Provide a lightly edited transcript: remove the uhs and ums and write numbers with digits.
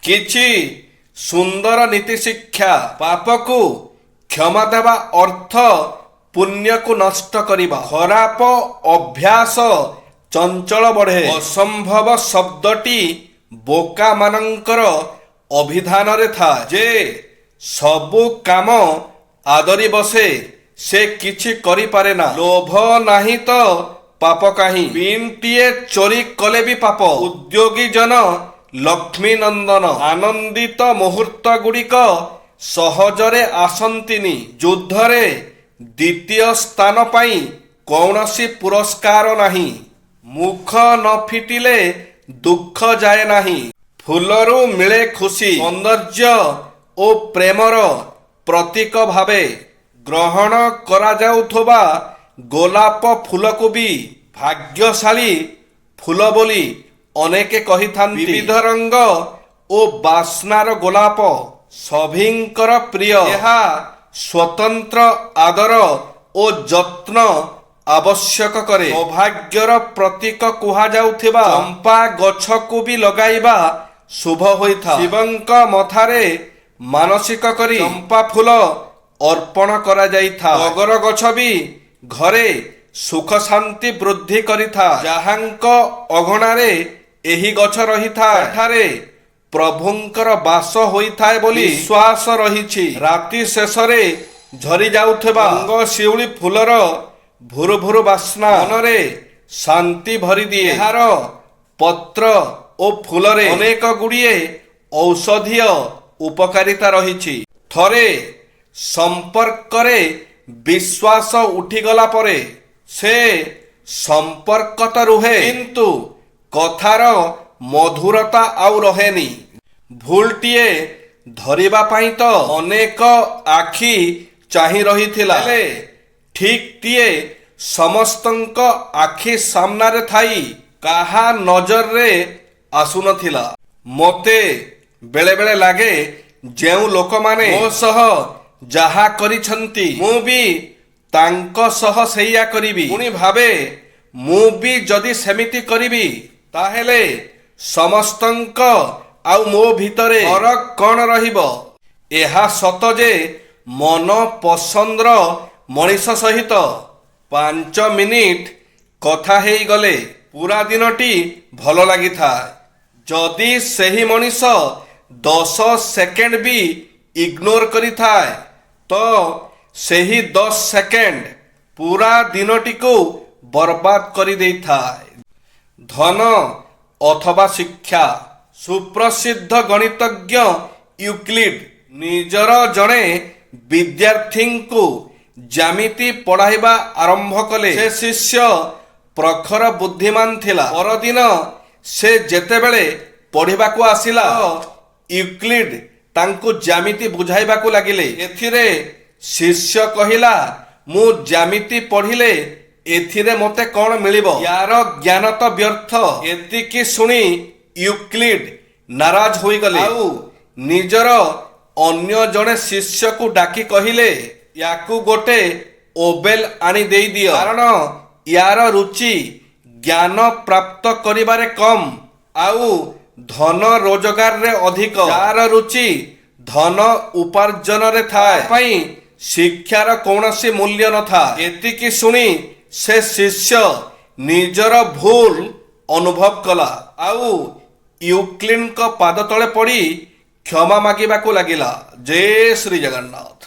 କିଛି ସୁନ୍ଦର ନୀତି ଶିକ୍ଷା। ପାପକୁ କ୍ଷମା ଦେବା ଅର୍ଥ ପୁଣ୍ୟକୁ ନଷ୍ଟ କରିବା। ଖରାପ ଅଭ୍ୟାସ ଚଞ୍ଚଳ ବଢ଼େ। ଅସମ୍ଭବ ଶବ୍ଦଟି ବୋକାମାନଙ୍କର ଅଭିଧାନରେ ଥାଏ। ଯେ ସବୁ କାମ ଆଦରି ବସେ ସେ କିଛି କରିପାରେ ନା। ଲୋଭ ନାହିଁ ତ ପାପ କାହିଁ। ପିନଟିଏ ଚୋରି କଲେ ବି ପାପ। ଉଦ୍ୟୋଗୀ ଜନ ଲକ୍ଷ୍ମୀ ନନ୍ଦନ। ଆନନ୍ଦିତ ମୁହୂର୍ତ୍ତ ଗୁଡ଼ିକ ସହଜରେ ଆସନ୍ତିନି। ଯୁଦ୍ଧରେ ଦ୍ୱିତୀୟ ସ୍ଥାନ ପାଇଁ କୌଣସି ପୁରସ୍କାର ନାହିଁ। ମୁଖ ନ ଫିଟିଲେ ଦୁଃଖ ଯାଏ ନାହିଁ। ଫୁଲରୁ ମିଳେ ଖୁସି। ସୌନ୍ଦର୍ଯ୍ୟ ଓ ପ୍ରେମର ପ୍ରତୀକ ଭାବେ ଗ୍ରହଣ କରାଯାଉଥିବା ଗୋଲାପ ଫୁଲକୁ ବି ଭାଗ୍ୟଶାଳୀ ଫୁଲ ବୋଲି ଅନେକେ କହିଥାନ୍ତି। ବିବିଧ ରଙ୍ଗ ଓ ବାସ୍ନାର ଗୋଲାପ ସଭିଙ୍କର ପ୍ରିୟ। ଏହା ସ୍ୱତନ୍ତ୍ର ଆଦର ଓ ଯତ୍ନ ଆବଶ୍ୟକ କରେ। ସୌଭାଗ୍ୟର ପ୍ରତୀକ କୁହାଯାଉଥିବା ଚମ୍ପା ଗଛକୁ ବି ଲଗାଇବା ଶୁଭ ହୋଇଥାଏ। ଶିବଙ୍କ ମଥାରେ ମାନସିକ କରି ଚମ୍ପା ଫୁଲ ଅର୍ପଣ କରାଯାଇଥାଏ। ଟଗର ଗଛ ବି ଘରେ ସୁଖ ଶାନ୍ତି ବୃଦ୍ଧି କରିଥାଏ। ଯାହାଙ୍କ ଅଗଣାରେ ଏହି ଗଛ ରହିଥାଏ ସେଠାରେ ପ୍ରଭୁଙ୍କର ବାସ ହୋଇଥାଏ ବୋଲି ବିଶ୍ୱାସ ରହିଛି। ରାତି ଶେଷରେ ଝରି ଯାଉଥିବା ଗଙ୍ଗଶିଉଳି ଫୁଲର ଭୁରୁ ଭୁରୁ ବାସ୍ନା ମନରେ ଶାନ୍ତି ଭରିଦିଏ। ଏହାର ପତ୍ର ଓ ଫୁଲରେ ଅନେକ ଗୁଡ଼ିଏ ଔଷଧୀୟ ଉପକାରିତା ରହିଛି। ଥରେ ସମ୍ପର୍କରେ ବିଶ୍ୱାସ ଉଠିଗଲା ପରେ ସେ ସମ୍ପର୍କ ତ ରୁହେ କିନ୍ତୁ କଥାର ମଧୁରତା ଆଉ ରହେନି। ଭୁଲଟିଏ ଧରିବା ପାଇଁ ତ ଅନେକ ଆଖି ଚାହିଁ ରହିଥିଲା ହେଲେ ଠିକଟିଏ ସମସ୍ତଙ୍କ ଆଖି ସାମ୍ନାରେ ଥାଇ କାହା ନଜରରେ ଆସୁନଥିଲା। ମୋତେ ବେଳେବେଳେ ଲାଗେ ଯେଉଁ ଲୋକମାନେ ମୋ ସହ ଯାହା କରିଛନ୍ତି ମୁଁ ବି ତାଙ୍କ ସହ ସେଇଆ କରିବି। ପୁଣି ଭାବେ ମୁଁ ବି ଯଦି ସେମିତି କରିବି ତାହେଲେ ସମସ୍ତଙ୍କ ଆଉ ମୋ ଭିତରେ ଫରକ କ'ଣ ରହିବ? ଏହା ସତ ଯେ ମନ ପସନ୍ଦର ମଣିଷ ସହିତ 5 ମିନିଟ କଥା ହେଇଗଲେ ପୁରା ଦିନଟି ଭଲ ଲାଗିଥାଏ। ଯଦି ସେହି ମଣିଷ 10 ସେକେଣ୍ଡ ବି ଇଗ୍ନୋର କରିଥାଏ ତ ସେହି 10 ସେକେଣ୍ଡ ପୁରା ଦିନଟିକୁ ବର୍ବାଦ କରିଦେଇଥାଏ। ଧନ ଅଥବା ଶିକ୍ଷା। ସୁପ୍ରସିଦ୍ଧ ଗଣିତଜ୍ଞ ୟୁକ୍ଲିଡ ନିଜର ଜଣେ ବିଦ୍ୟାର୍ଥୀଙ୍କୁ ଜ୍ୟାମିତି ପଢ଼ାଇବା ଆରମ୍ଭ କଲେ। ସେ ଶିଷ୍ୟ ପ୍ରଖର ବୁଦ୍ଧିମାନ ଥିଲା। ପରଦିନ ସେ ଯେତେବେଳେ ପଢ଼ିବାକୁ ଆସିଲା ୟୁକ୍ଲିଡ ତାଙ୍କୁ ଜ୍ୟାମିତି ବୁଝାଇବାକୁ ଲାଗିଲେ। ଏଥିରେ ଶିଷ୍ୟ କହିଲା ମୁଁ ଜ୍ୟାମିତି ପଢ଼ିଲେ ଏଥିରେ ମୋତେ କ'ଣ ମିଳିବ? ୟାର ଜ୍ଞାନ ତ ବ୍ୟର୍ଥ। ଏତିକି ଶୁଣି ୟୁକ୍ଲିଡ ନାରାଜ ହୋଇଗଲେ ଆଉ ନିଜର ଅନ୍ୟ ଜଣେ ଶିଷ୍ୟକୁ ଡାକି କହିଲେ ୟାକୁ ଗୋଟେ ଓବେଲ ଆଣି ଦେଇଦିଅ। କାରଣ ୟାର ରୁଚି ଜ୍ଞାନ ପ୍ରାପ୍ତ କରିବାରେ କମ୍ ଆଉ ଧନ ରୋଜଗାରରେ ଅଧିକ। ଯାର ରୁଚି ଧନ ଉପାର୍ଜନରେ ଥାଏ ପାଇଁ ଶିକ୍ଷାର କୌଣସି ମୂଲ୍ୟ ନଥାଏ। ଏତିକି ଶୁଣି ସେ ଶିଷ୍ୟ ନିଜର ଭୁଲ ଅନୁଭବ କଲା ଆଉ ୟୁକ୍ଲିଡଙ୍କ ପାଦ ତଳେ ପଡ଼ି କ୍ଷମା ମାଗିବାକୁ ଲାଗିଲା। ଜୟ ଶ୍ରୀ ଜଗନ୍ନାଥ।